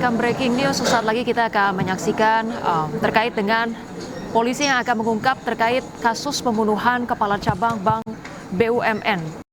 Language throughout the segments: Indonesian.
menyaksikan breaking news. Sesaat lagi kita akan menyaksikan terkait dengan polisi yang akan mengungkap terkait kasus pembunuhan Kepala Cabang Bank BUMN.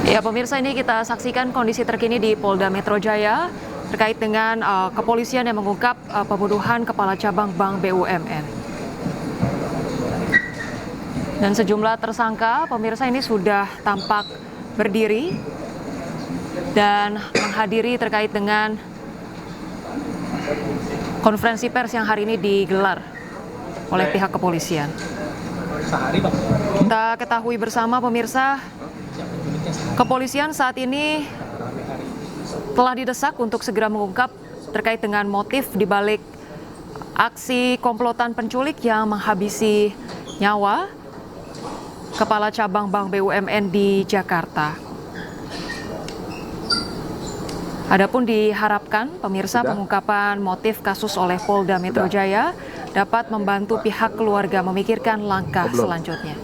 Ya pemirsa, ini kita saksikan kondisi terkini di Polda Metro Jaya terkait dengan kepolisian yang mengungkap pembunuhan Kepala Cabang Bank BUMN. Dan sejumlah tersangka pemirsa ini sudah tampak berdiri dan menghadiri terkait dengan konferensi pers yang hari ini digelar oleh pihak kepolisian. Kita ketahui bersama pemirsa, kepolisian saat ini telah didesak untuk segera mengungkap terkait dengan motif dibalik aksi komplotan penculik yang menghabisi nyawa Kepala Cabang Bank BUMN di Jakarta. Adapun diharapkan pemirsa pengungkapan motif kasus oleh Polda Metro Jaya dapat membantu pihak keluarga memikirkan langkah selanjutnya.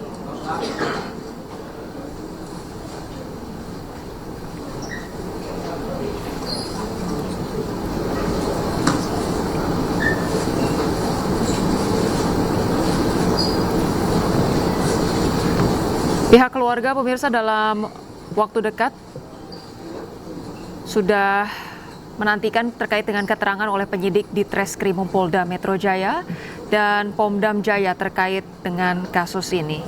Pihak keluarga pemirsa dalam waktu dekat sudah menantikan terkait dengan keterangan oleh penyidik di Treskrimum Polda Metro Jaya dan Pomdam Jaya terkait dengan kasus ini.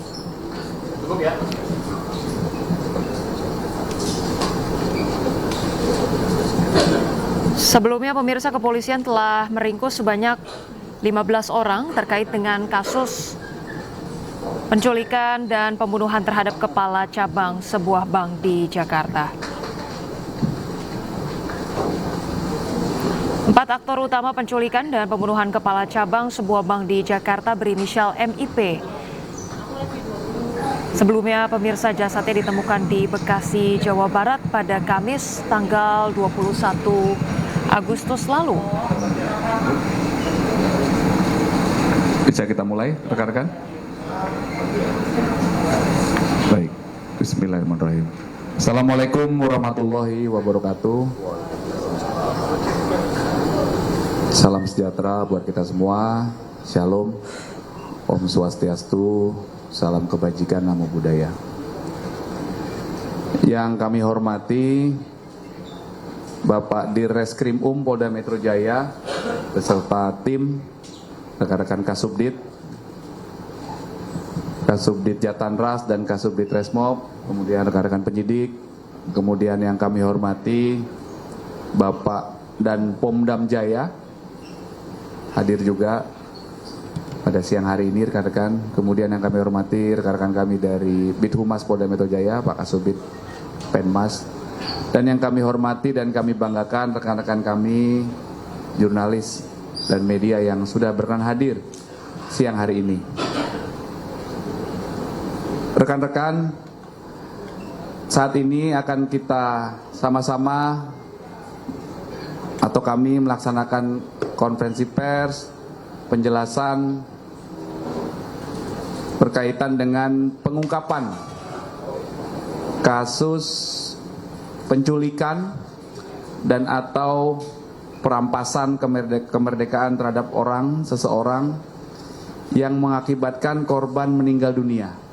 Sebelumnya pemirsa, kepolisian telah meringkus sebanyak 15 orang terkait dengan kasus penculikan dan pembunuhan terhadap kepala cabang sebuah bank di Jakarta. 4 aktor utama penculikan dan pembunuhan kepala cabang sebuah bank di Jakarta berinisial MIP. Sebelumnya pemirsa, jasadnya ditemukan di Bekasi, Jawa Barat pada Kamis tanggal 21 Agustus lalu. Bisa kita mulai, rekan-rekan? Baik, bismillahirrahmanirrahim. Assalamualaikum warahmatullahi wabarakatuh. Salam sejahtera buat kita semua. Shalom, Om Swastiastu, salam kebajikan, namo buddhaya. Yang kami hormati Bapak Dirreskrimum Polda Metro Jaya beserta tim, rekan-rekan Kasubdit Jatanras dan Kasubdit Resmob, kemudian rekan-rekan penyidik, kemudian yang kami hormati Bapak dan Pomdam Jaya hadir juga pada siang hari ini rekan-rekan, kemudian yang kami hormati rekan-rekan kami dari Bithumas Polda Metro Jaya, Pak Kasubdit Penmas, dan yang kami hormati dan kami banggakan rekan-rekan kami jurnalis dan media yang sudah berkenan hadir siang hari ini. Rekan-rekan, saat ini akan kita sama-sama atau kami melaksanakan konferensi pers penjelasan berkaitan dengan pengungkapan kasus penculikan dan atau perampasan kemerdekaan terhadap seseorang yang mengakibatkan korban meninggal dunia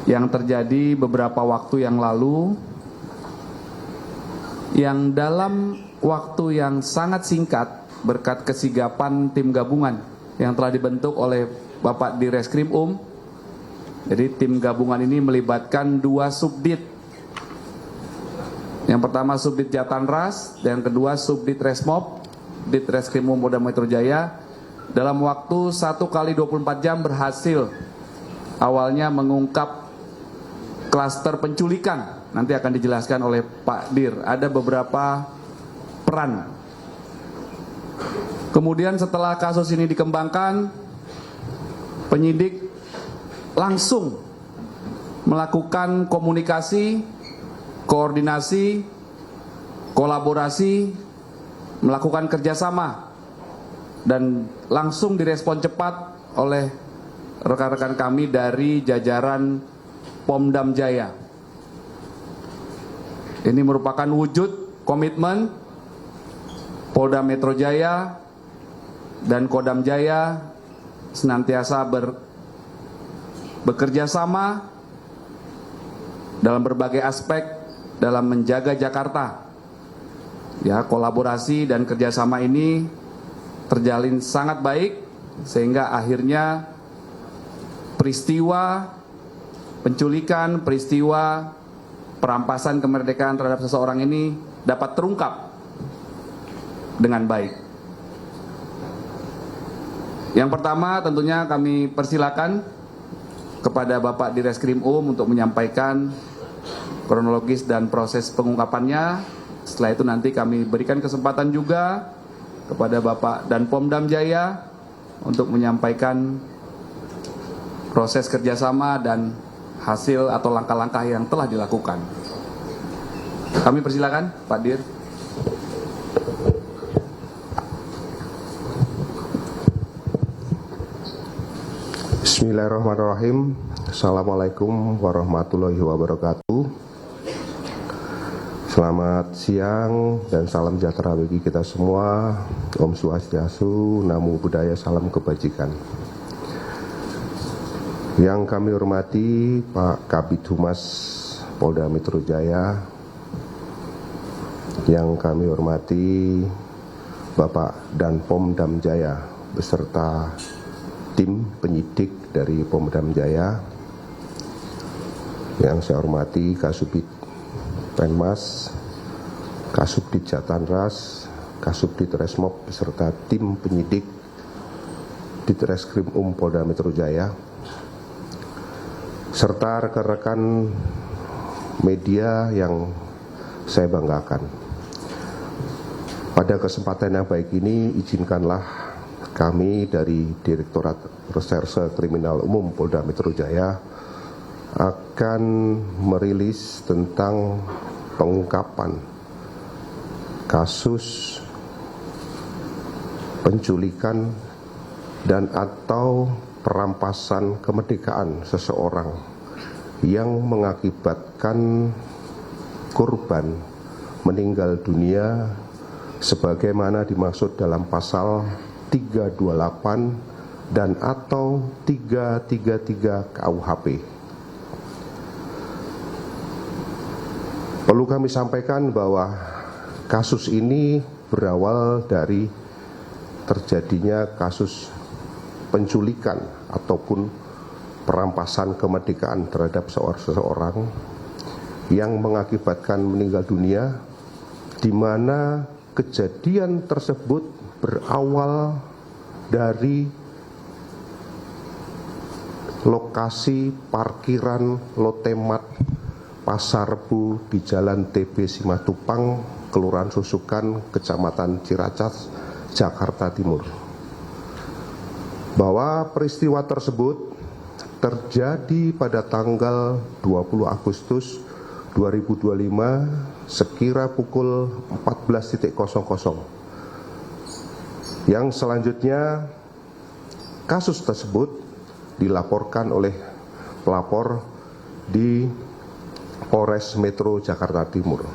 yang terjadi beberapa waktu yang lalu, yang dalam waktu yang sangat singkat berkat kesigapan tim gabungan yang telah dibentuk oleh Bapak Dirreskrimum. Jadi tim gabungan ini melibatkan 2 subdit Yang pertama Subdit Jatanras, dan yang kedua Subdit Resmob, Ditreskrimum Polda Metro Jaya, dalam waktu 1 kali 24 jam berhasil awalnya mengungkap klaster penculikan. Nanti akan dijelaskan oleh Pak Dir, ada beberapa peran. Kemudian setelah kasus ini dikembangkan, penyidik langsung melakukan komunikasi, koordinasi, kolaborasi, melakukan kerjasama, dan langsung direspon cepat oleh rekan-rekan kami dari jajaran Pomdam Jaya. Ini merupakan wujud komitmen Polda Metro Jaya dan Kodam Jaya senantiasa bekerja sama dalam berbagai aspek dalam menjaga Jakarta. Ya, kolaborasi dan kerjasama ini terjalin sangat baik sehingga akhirnya peristiwa penculikan, peristiwa perampasan kemerdekaan terhadap seseorang ini dapat terungkap dengan baik. Yang pertama tentunya kami persilakan kepada Bapak Direskrim untuk menyampaikan kronologis dan proses pengungkapannya. Setelah itu nanti kami berikan kesempatan juga kepada Bapak dan Pomdam Jaya untuk menyampaikan proses kerjasama dan hasil atau langkah-langkah yang telah dilakukan. Kami persilakan Pak Dir. Bismillahirrahmanirrahim. Assalamualaikum warahmatullahi wabarakatuh. Selamat siang dan salam sejahtera bagi kita semua. Om Swastiastu, Namo Buddhaya, salam kebajikan. Yang kami hormati Pak Kabid Humas Polda Metro Jaya, yang kami hormati Bapak dan Pomdam Jaya beserta tim penyidik dari Pomdam Jaya, yang saya hormati Kasubdit Penmas, Kasubdit Jatanras, Kasubdit Resmob beserta tim penyidik Ditreskrim Polda Metro Jaya, serta rekan-rekan media yang saya banggakan. Pada kesempatan yang baik ini, izinkanlah kami dari Direktorat Reserse Kriminal Umum Polda Metro Jaya akan merilis tentang pengungkapan kasus penculikan dan atau perampasan kemerdekaan seseorang yang mengakibatkan korban meninggal dunia sebagaimana dimaksud dalam pasal 328 dan atau 333 KUHP. Perlu kami sampaikan bahwa kasus ini berawal dari terjadinya kasus penculikan ataupun perampasan kemerdekaan terhadap seseorang yang mengakibatkan meninggal dunia, di mana kejadian tersebut berawal dari lokasi parkiran Lotemat Pasar Rebo di Jalan TB Simatupang, Kelurahan Susukan, Kecamatan Ciracas, Jakarta Timur. Bahwa peristiwa tersebut terjadi pada tanggal 20 Agustus 2025 sekira pukul 14.00. Yang selanjutnya kasus tersebut dilaporkan oleh pelapor di Polres Metro Jakarta Timur.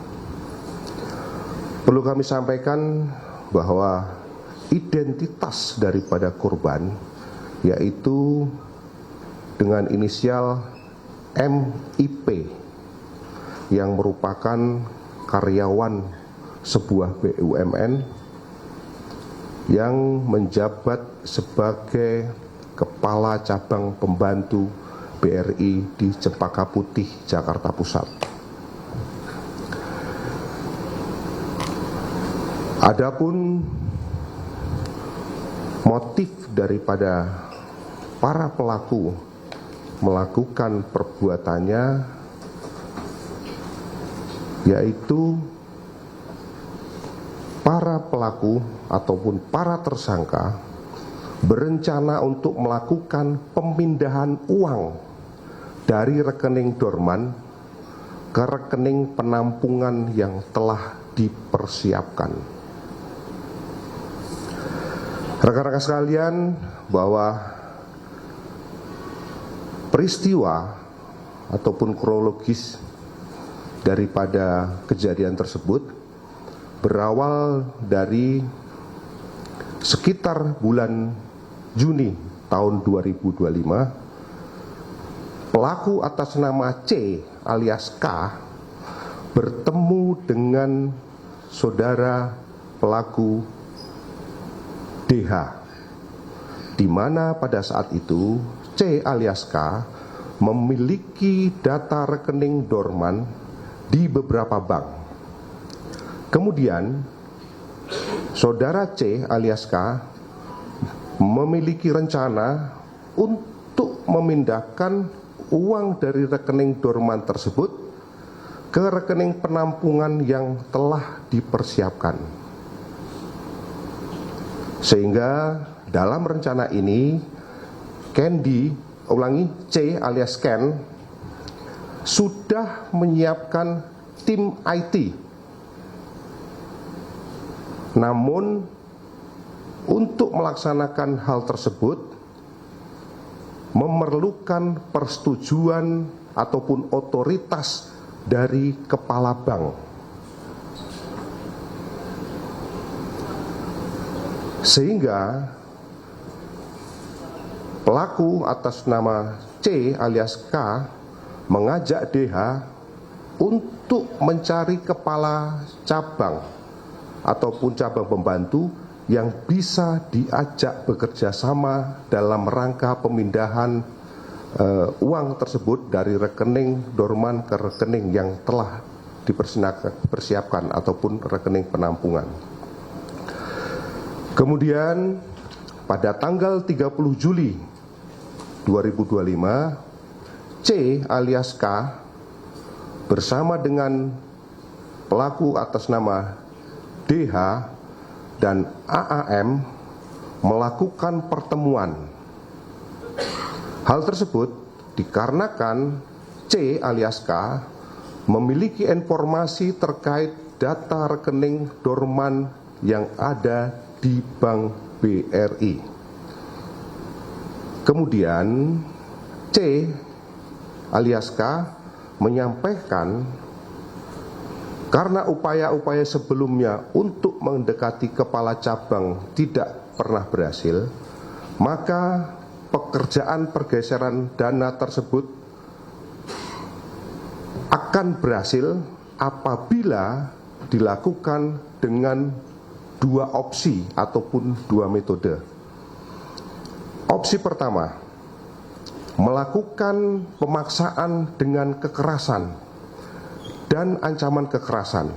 Perlu kami sampaikan bahwa identitas daripada korban yaitu dengan inisial MIP yang merupakan karyawan sebuah BUMN yang menjabat sebagai Kepala Cabang Pembantu BRI di Cempaka Putih, Jakarta Pusat. Adapun motif daripada para pelaku melakukan perbuatannya yaitu para pelaku ataupun para tersangka berencana untuk melakukan pemindahan uang dari rekening dorman ke rekening penampungan yang telah dipersiapkan. Rekan-rekan sekalian, bahwa peristiwa ataupun kronologis daripada kejadian tersebut berawal dari sekitar bulan Juni tahun 2025. Pelaku atas nama C alias K bertemu dengan saudara pelaku DH, di mana pada saat itu C alias K memiliki data rekening dorman di beberapa bank. Kemudian saudara C alias K memiliki rencana untuk memindahkan uang dari rekening dorman tersebut ke rekening penampungan yang telah dipersiapkan. Sehingga dalam rencana ini C alias Ken sudah menyiapkan tim IT. Namun untuk melaksanakan hal tersebut memerlukan persetujuan ataupun otoritas dari kepala bank. Sehingga pelaku atas nama C alias K mengajak DH untuk mencari kepala cabang ataupun cabang pembantu yang bisa diajak bekerja sama dalam rangka pemindahan uang tersebut dari rekening dorman ke rekening yang telah dipersiapkan ataupun rekening penampungan. Kemudian pada tanggal 30 Juli 2025, C alias K bersama dengan pelaku atas nama DH dan AAM melakukan pertemuan. Hal tersebut dikarenakan C alias K memiliki informasi terkait data rekening dorman yang ada di Bank BRI. Kemudian C alias K menyampaikan karena upaya-upaya sebelumnya untuk mendekati kepala cabang tidak pernah berhasil, maka pekerjaan pergeseran dana tersebut akan berhasil apabila dilakukan dengan dua opsi ataupun dua metode. Opsi pertama, melakukan pemaksaan dengan kekerasan dan ancaman kekerasan.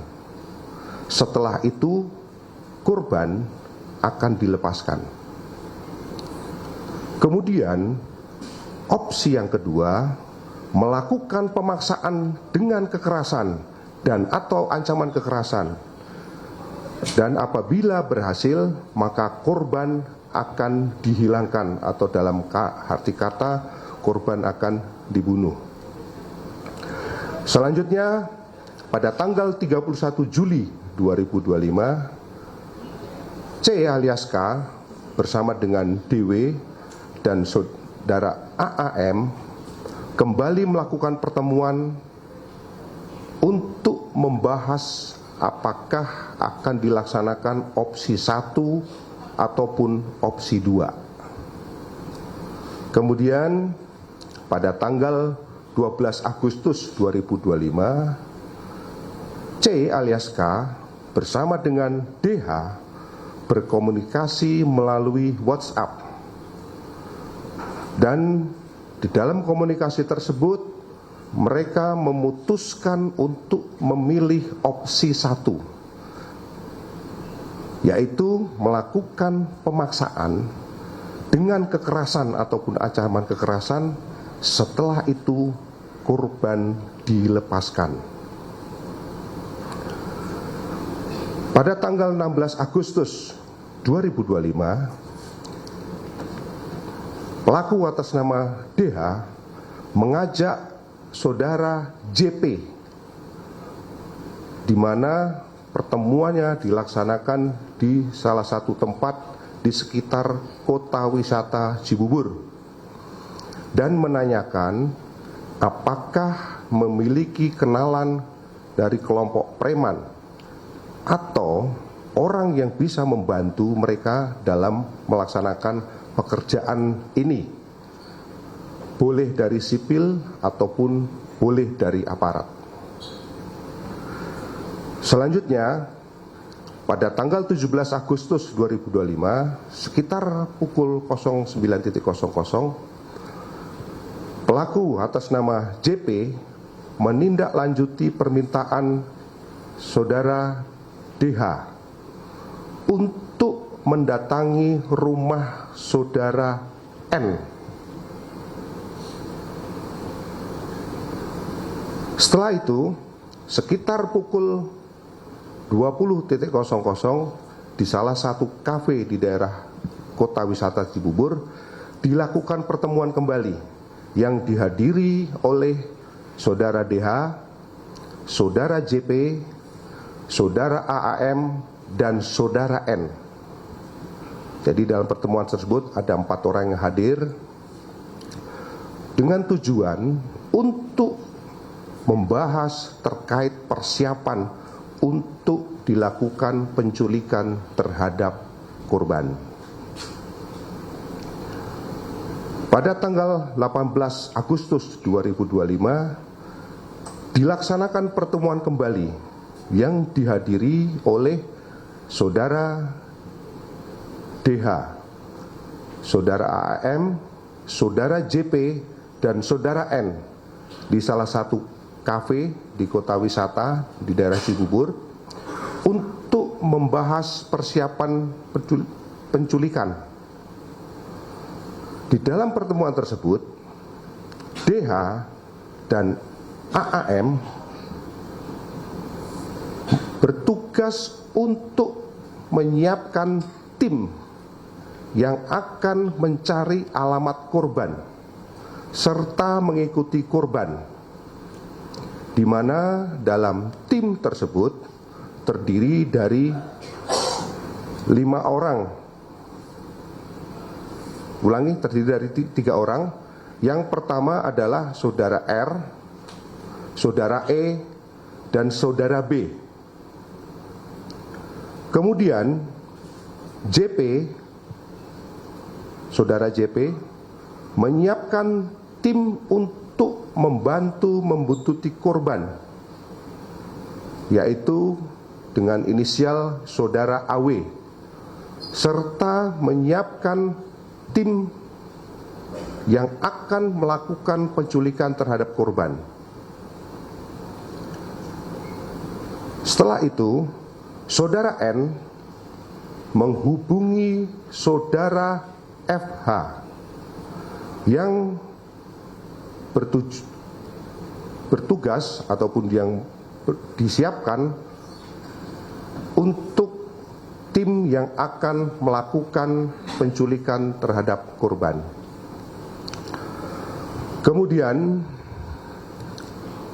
Setelah itu, korban akan dilepaskan. Kemudian, opsi yang kedua, melakukan pemaksaan dengan kekerasan dan atau ancaman kekerasan. Dan apabila berhasil, maka korban akan dihilangkan atau dalam arti kata korban akan dibunuh. Selanjutnya, pada tanggal 31 Juli 2025, C alias K bersama dengan DW dan saudara AAM kembali melakukan pertemuan untuk membahas apakah akan dilaksanakan opsi 1 ataupun opsi 2. Kemudian pada tanggal 12 Agustus 2025, C alias K bersama dengan DH berkomunikasi melalui WhatsApp. Dan di dalam komunikasi tersebut mereka memutuskan untuk memilih opsi 1, yaitu melakukan pemaksaan dengan kekerasan ataupun ancaman kekerasan, setelah itu korban dilepaskan. Pada tanggal 16 Agustus 2025, pelaku atas nama DH mengajak saudara JP, di mana pertemuannya dilaksanakan di salah satu tempat di sekitar kota wisata Cibubur, dan menanyakan apakah memiliki kenalan dari kelompok preman atau orang yang bisa membantu mereka dalam melaksanakan pekerjaan ini, boleh dari sipil ataupun boleh dari aparat. Selanjutnya, pada tanggal 17 Agustus 2025, sekitar pukul 09.00, pelaku atas nama JP menindaklanjuti permintaan saudara DH untuk mendatangi rumah saudara N. Setelah itu, sekitar pukul 20.00 di salah satu kafe di daerah kota wisata Cibubur dilakukan pertemuan kembali yang dihadiri oleh saudara DH, saudara JP, saudara AAM, dan saudara N. Jadi dalam pertemuan tersebut ada 4 orang yang hadir dengan tujuan untuk membahas terkait persiapan untuk dilakukan penculikan terhadap korban. Pada tanggal 18 Agustus 2025 dilaksanakan pertemuan kembali yang dihadiri oleh saudara DH, saudara AAM, saudara JP, dan saudara N di salah satu kafe di kota wisata di daerah Cibubur untuk membahas persiapan penculikan. Di dalam pertemuan tersebut, DH dan AAM bertugas untuk menyiapkan tim yang akan mencari alamat korban serta mengikuti korban, di mana dalam tim tersebut terdiri dari 5 orang. Ulangi, terdiri dari 3 orang. Yang pertama adalah saudara R, saudara E, dan saudara B. Kemudian JP, saudara JP, menyiapkan tim untuk membantu membuntuti korban, yaitu dengan inisial saudara AW, serta menyiapkan tim yang akan melakukan penculikan terhadap korban. Setelah itu, saudara N menghubungi saudara FH yang bertugas ataupun yang disiapkan untuk tim yang akan melakukan penculikan terhadap korban. Kemudian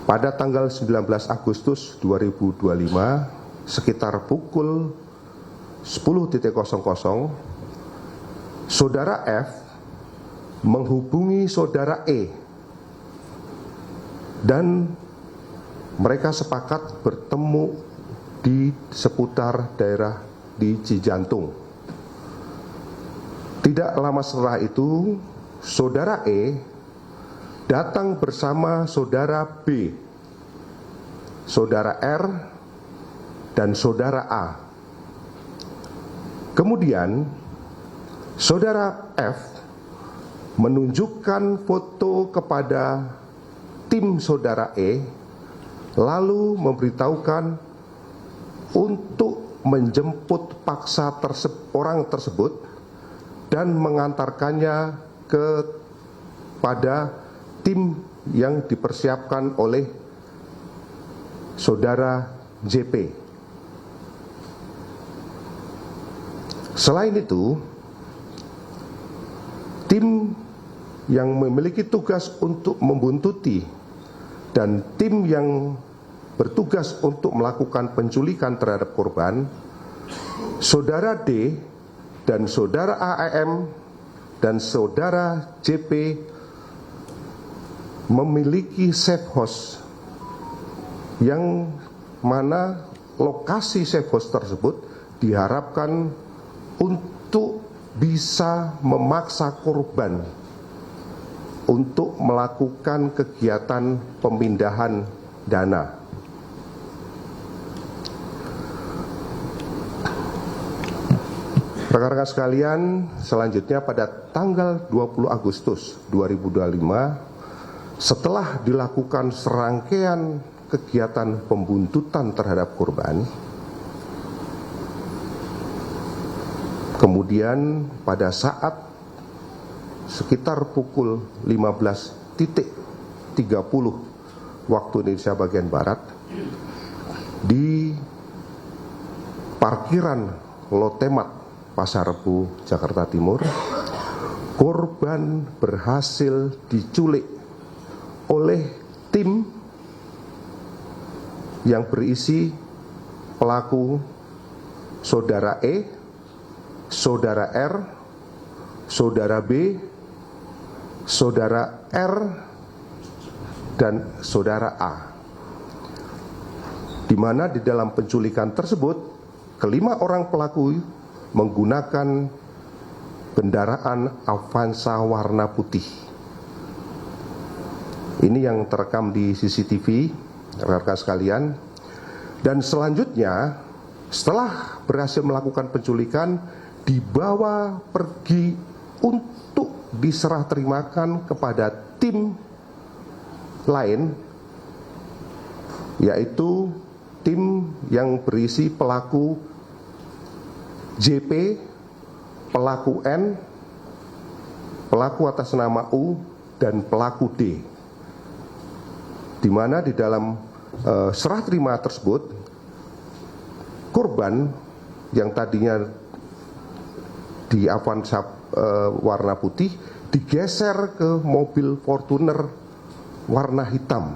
pada tanggal 19 Agustus 2025 sekitar pukul 10.00 saudara F menghubungi saudara E dan mereka sepakat bertemu di seputar daerah di Cijantung. Tidak lama setelah itu, saudara E datang bersama saudara B, saudara R, dan saudara A. Kemudian, saudara F menunjukkan foto kepada tim saudara E, lalu memberitahukan untuk menjemput paksa orang tersebut dan mengantarkannya kepada tim yang dipersiapkan oleh saudara JP. Selain itu, tim yang memiliki tugas untuk membuntuti dan tim yang bertugas untuk melakukan penculikan terhadap korban, saudara D dan saudara AEM dan saudara JP memiliki safe house yang mana lokasi safe house tersebut diharapkan untuk bisa memaksa korban untuk melakukan kegiatan pemindahan dana. Rekan-rekan sekalian, selanjutnya pada tanggal 20 Agustus 2025, setelah dilakukan serangkaian kegiatan pembuntutan terhadap korban, kemudian pada saat sekitar pukul 15.30 waktu Indonesia bagian Barat, di parkiran Lotemat Pasar Rebo, Jakarta Timur, korban berhasil diculik oleh tim yang berisi pelaku saudara E, saudara R, saudara B, saudara R, dan saudara A. Di mana di dalam penculikan tersebut, kelima orang pelaku menggunakan kendaraan Avanza warna putih. Ini yang terekam di CCTV, rekan-rekan sekalian. Dan selanjutnya, setelah berhasil melakukan penculikan, dibawa pergi untuk diserah terimakan kepada tim lain, yaitu tim yang berisi pelaku JP, pelaku N, pelaku atas nama U, dan pelaku D. Di mana di dalam serah terima tersebut, korban yang tadinya di Avanza warna putih digeser ke mobil Fortuner warna hitam,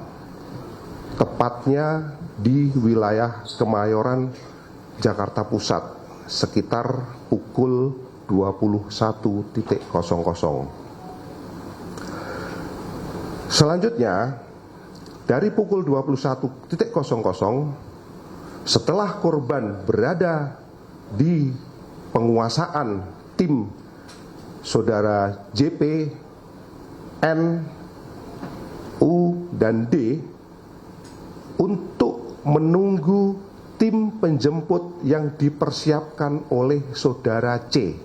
tepatnya di wilayah Kemayoran, Jakarta Pusat, sekitar pukul 21.00. Selanjutnya, dari pukul 21.00, setelah korban berada di penguasaan tim saudara JP, N, U, dan D, untuk menunggu tim penjemput yang dipersiapkan oleh saudara C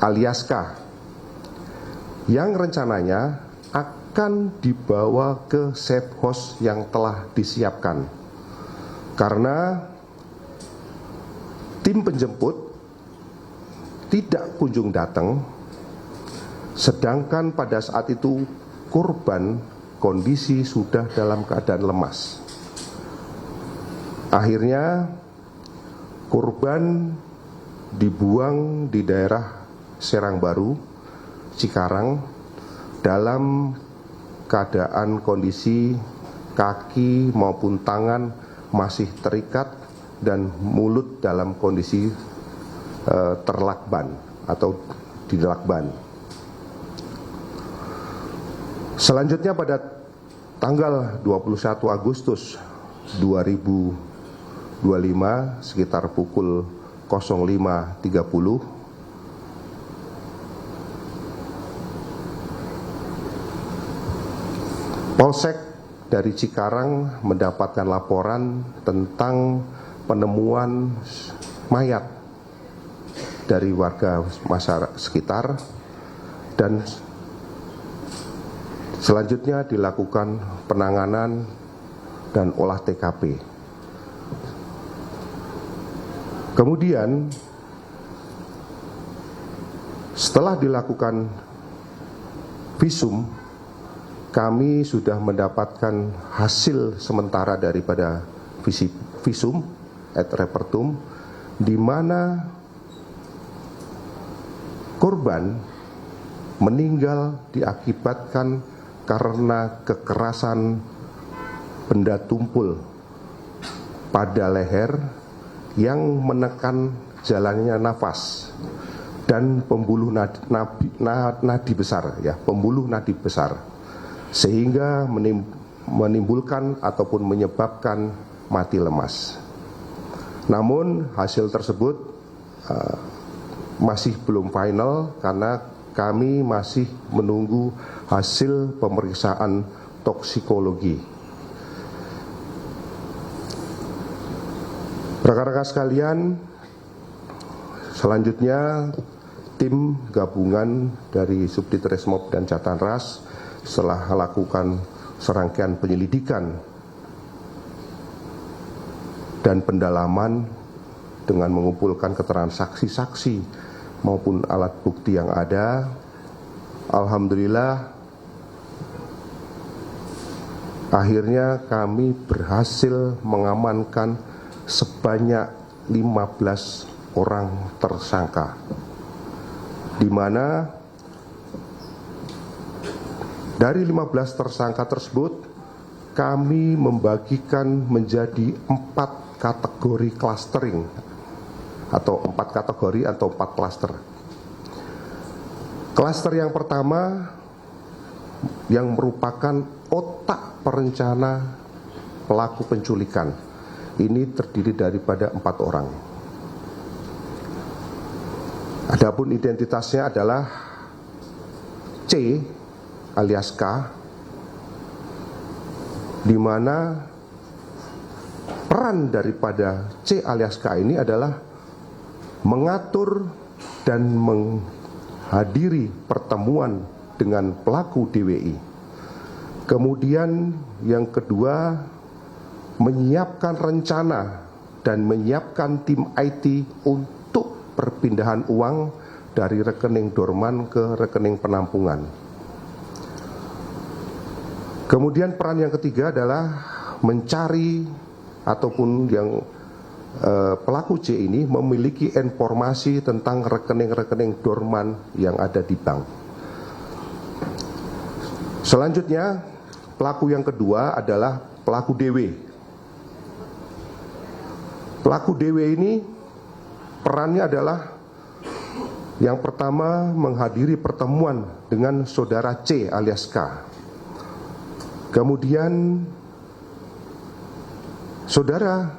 alias K, yang rencananya akan dibawa ke safe house yang telah disiapkan. Karena tim penjemput tidak kunjung datang, sedangkan pada saat itu korban kondisi sudah dalam keadaan lemas. Akhirnya korban dibuang di daerah Serang Baru, Cikarang, dalam keadaan kondisi kaki maupun tangan masih terikat dan mulut dalam kondisi terlakban atau dilakban. Selanjutnya pada tanggal 21 Agustus 2025 sekitar pukul 05.30, Polsek dari Cikarang mendapatkan laporan tentang penemuan mayat dari warga masyarakat sekitar, dan selanjutnya dilakukan penanganan dan olah TKP. Kemudian setelah dilakukan visum, kami sudah mendapatkan hasil sementara daripada visum et repertum, di mana korban meninggal diakibatkan karena kekerasan benda tumpul pada leher yang menekan jalannya nafas dan pembuluh nadi besar, ya, pembuluh nadi besar, sehingga menimbulkan ataupun menyebabkan mati lemas. Namun hasil tersebut masih belum final karena kami masih menunggu hasil pemeriksaan toksikologi. Rekan-rekan sekalian, selanjutnya tim gabungan dari Subditresmob dan Jatanras setelah melakukan serangkaian penyelidikan dan pendalaman dengan mengumpulkan keterangan saksi-saksi maupun alat bukti yang ada, alhamdulillah akhirnya kami berhasil mengamankan sebanyak 15 orang tersangka, di mana dari 15 tersangka tersebut kami membagikan menjadi 4 kategori clustering atau 4 kategori atau 4 klaster. Klaster yang pertama yang merupakan otak perencana pelaku penculikan. Ini terdiri daripada 4 orang. Adapun identitasnya adalah C alias K, di mana peran daripada C alias K ini adalah mengatur dan menghadiri pertemuan dengan pelaku DWI. Kemudian yang kedua, menyiapkan rencana dan menyiapkan tim IT untuk perpindahan uang dari rekening dorman ke rekening penampungan. Kemudian peran yang ketiga adalah mencari ataupun yang pelaku C ini memiliki informasi tentang rekening-rekening dorman yang ada di bank. Selanjutnya, pelaku yang kedua adalah pelaku DW. Pelaku DW ini perannya adalah yang pertama menghadiri pertemuan dengan saudara C alias K. Kemudian saudara,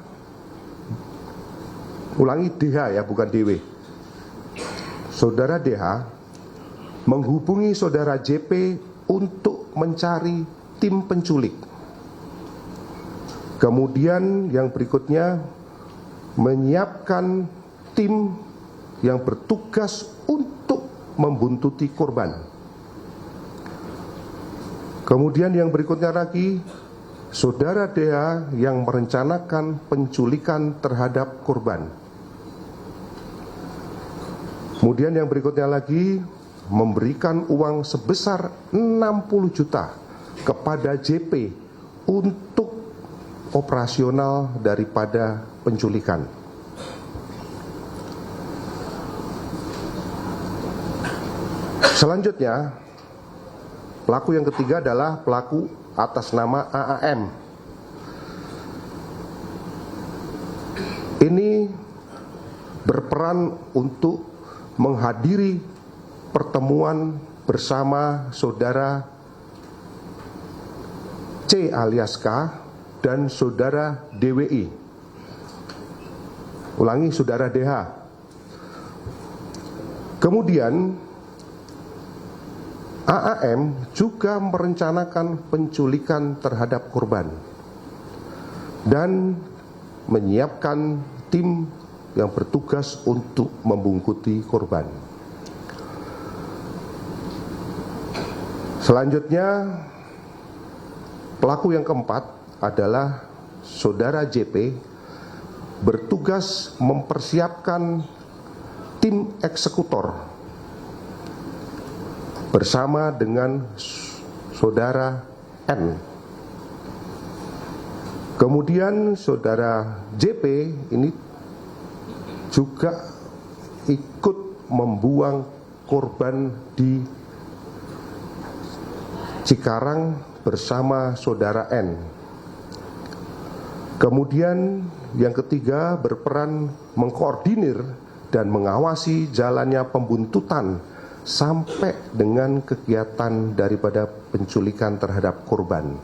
ulangi DH ya, bukan DW. Saudara DH menghubungi saudara JP untuk mencari tim penculik. Kemudian yang berikutnya menyiapkan tim yang bertugas untuk membuntuti korban. Kemudian yang berikutnya lagi, saudara DH yang merencanakan penculikan terhadap korban. Kemudian yang berikutnya lagi, memberikan uang sebesar 60 juta kepada JP untuk operasional daripada penculikan. Selanjutnya, pelaku yang ketiga adalah pelaku atas nama AAM. Ini berperan untuk menghadiri pertemuan bersama saudara C alias K dan saudara DWI. Ulangi, saudara DH. Kemudian AAM juga merencanakan penculikan terhadap korban dan menyiapkan tim yang bertugas untuk membungkuti korban. Selanjutnya, pelaku yang keempat adalah saudara JP bertugas mempersiapkan tim eksekutor bersama dengan saudara N. Kemudian saudara JP ini juga ikut membuang korban di Cikarang bersama saudara N. Kemudian yang ketiga berperan mengkoordinir dan mengawasi jalannya pembuntutan sampai dengan kegiatan daripada penculikan terhadap korban.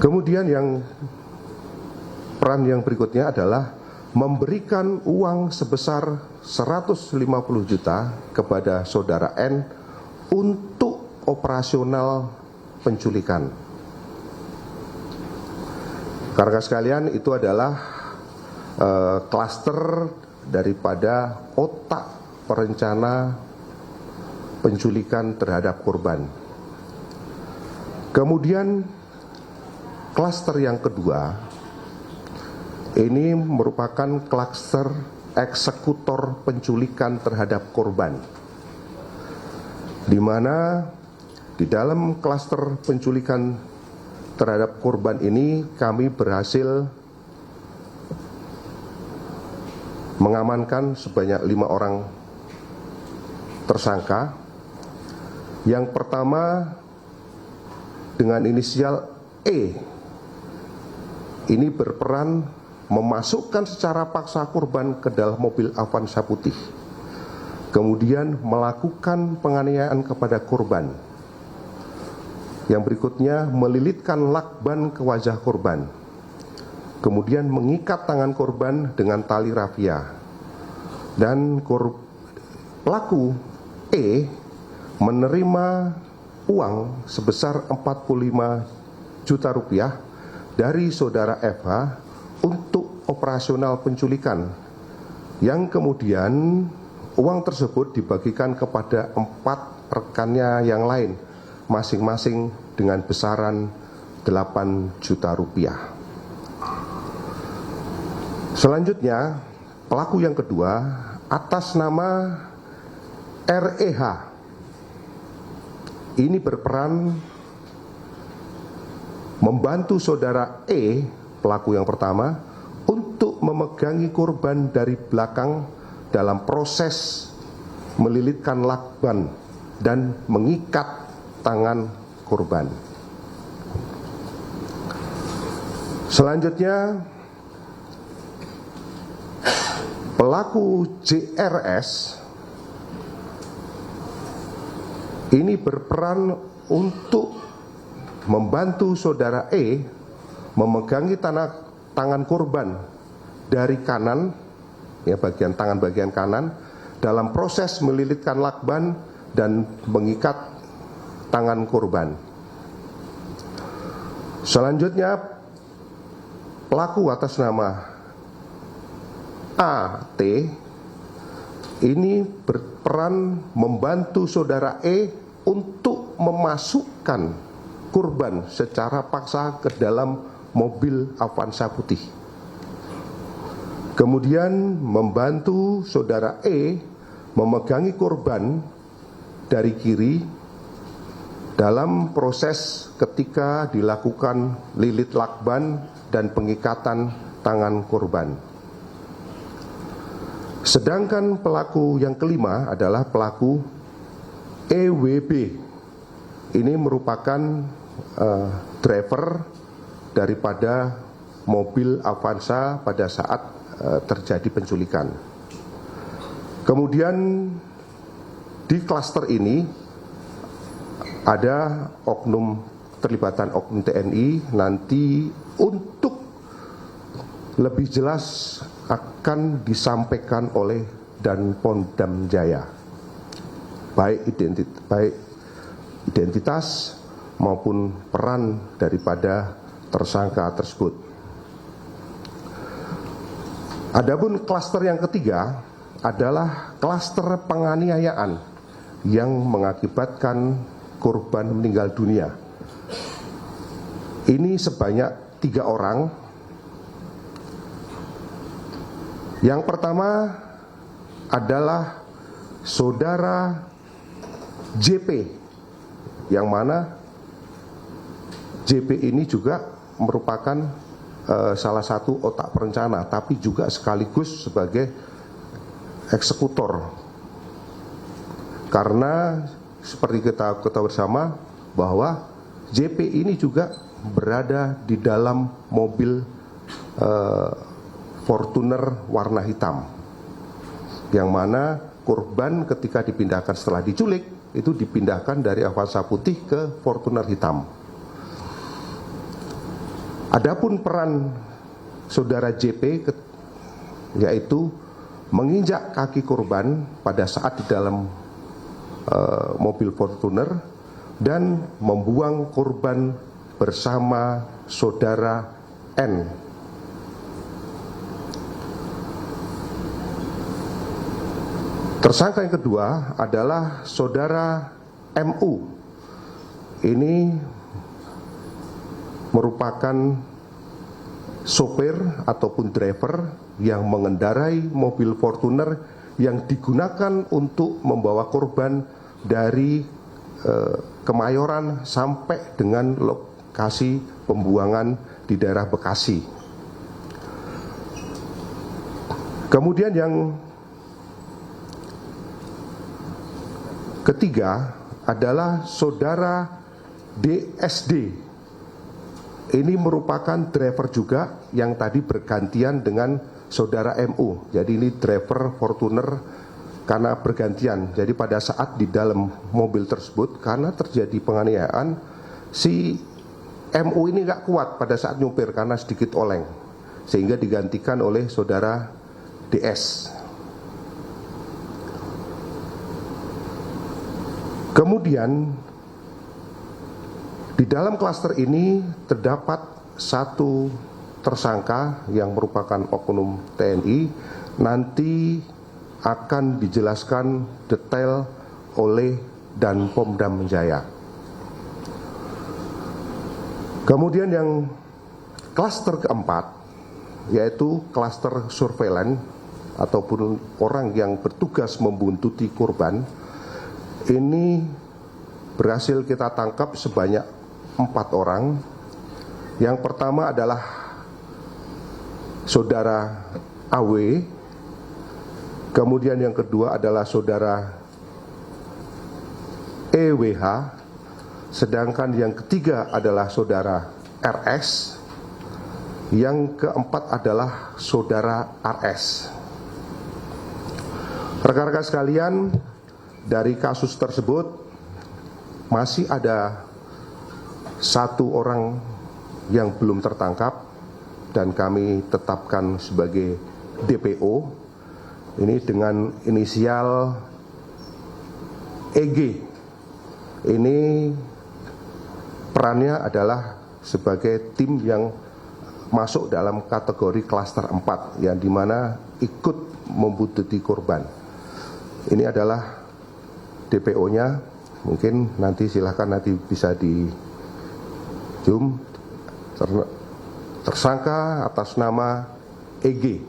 Kemudian peran yang berikutnya adalah memberikan uang sebesar 150 juta kepada saudara N untuk operasional penculikan. Rekan-rekan sekalian, itu adalah klaster daripada otak perencana penculikan terhadap korban. Kemudian klaster yang kedua, ini merupakan klaster eksekutor penculikan terhadap korban, di mana di dalam klaster penculikan terhadap korban ini kami berhasil mengamankan sebanyak 5 orang tersangka. Yang pertama dengan inisial E, ini berperan memasukkan secara paksa korban ke dalam mobil Avanza putih, kemudian melakukan penganiayaan kepada korban. Yang berikutnya melilitkan lakban ke wajah korban, kemudian mengikat tangan korban dengan tali rafia. Dan pelaku E menerima uang sebesar 45 juta rupiah dari saudara FH untuk operasional penculikan, yang kemudian uang tersebut dibagikan kepada 4 rekannya yang lain, masing-masing dengan besaran 8 juta rupiah. Selanjutnya, pelaku yang kedua atas nama REH ini berperan membantu saudara E, pelaku yang pertama, untuk memegangi korban dari belakang dalam proses melilitkan lakban dan mengikat tangan korban. Selanjutnya, pelaku JRS ini berperan untuk membantu saudara E memegangi tangan korban dari kanan, ya, bagian tangan bagian kanan, dalam proses melilitkan lakban dan mengikat tangan korban. Selanjutnya, pelaku atas nama AT ini berperan membantu saudara E untuk memasukkan korban secara paksa ke dalam mobil Avanza putih. Kemudian membantu saudara E memegangi korban dari kiri dalam proses ketika dilakukan lilit lakban dan pengikatan tangan korban. Sedangkan pelaku yang kelima adalah pelaku EWB. Ini merupakan driver daripada mobil Avanza pada saat terjadi penculikan. Kemudian di klaster ini ada terlibatan oknum TNI. Nanti untuk lebih jelas akan disampaikan oleh Danpom Jaya, baik identitas maupun peran daripada tersangka tersebut. Adapun klaster yang ketiga adalah klaster penganiayaan yang mengakibatkan korban meninggal dunia. Ini sebanyak 3 orang Yang pertama adalah saudara JP, yang mana JP ini juga merupakan salah satu otak perencana, tapi juga sekaligus sebagai eksekutor. Karena seperti kita ketahui bersama bahwa JP ini juga berada di dalam mobil Fortuner warna hitam, yang mana korban ketika dipindahkan setelah diculik itu dipindahkan dari Avanza putih ke Fortuner hitam. Adapun peran saudara JP yaitu menginjak kaki korban pada saat di dalam mobil Fortuner dan membuang korban bersama saudara N. Tersangka yang kedua adalah saudara MU. Ini merupakan sopir ataupun driver yang mengendarai mobil Fortuner yang digunakan untuk membawa korban dari Kemayoran sampai dengan lokasi pembuangan di daerah Bekasi. Kemudian yang ketiga adalah saudara DSD. Ini merupakan driver juga yang tadi bergantian dengan saudara MU. Jadi ini driver Fortuner karena bergantian. Jadi pada saat di dalam mobil tersebut karena terjadi penganiayaan, si MU ini nggak kuat pada saat nyupir karena sedikit oleng, sehingga digantikan oleh saudara DS. Kemudian di dalam klaster ini terdapat satu tersangka yang merupakan oknum TNI, nanti akan dijelaskan detail oleh Dan Pomdam Jaya. Kemudian yang klaster keempat yaitu klaster surveillance ataupun orang yang bertugas membuntuti korban. Ini berhasil kita tangkap sebanyak 4 orang. Yang pertama adalah saudara AW, kemudian yang kedua adalah saudara EWH, sedangkan yang ketiga adalah saudara RS, yang keempat adalah saudara RS. Rekan-rekan sekalian, dari kasus tersebut masih ada 1 orang yang belum tertangkap dan kami tetapkan sebagai DPO. Ini dengan inisial EG. Ini perannya adalah sebagai tim yang masuk dalam kategori klaster 4 yang dimana ikut membuntuti korban. Ini adalah DPO-nya, mungkin nanti silahkan nanti bisa di zoom. Tersangka atas nama EG.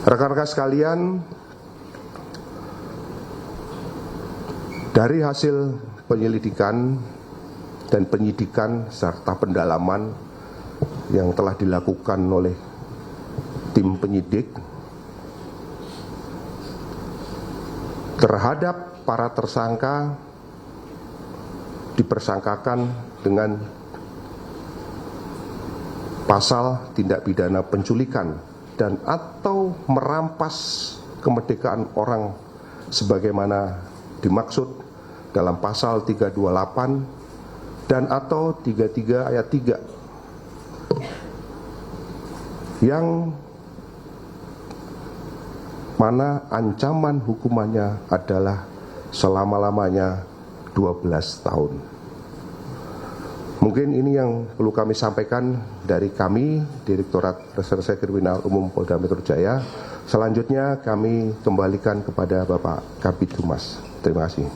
Rekan-rekan sekalian, dari hasil penyelidikan dan penyidikan serta pendalaman yang telah dilakukan oleh tim penyidik terhadap para tersangka dipersangkakan dengan pasal tindak pidana penculikan dan atau merampas kemerdekaan orang sebagaimana dimaksud dalam pasal 328 dan atau 33 ayat 3 yang mana ancaman hukumannya adalah selama-lamanya 12 tahun. Mungkin ini yang perlu kami sampaikan dari kami, Direktorat Reserse Kriminal Umum Polda Metro Jaya. Selanjutnya kami kembalikan kepada Bapak Kabid Humas. Terima kasih.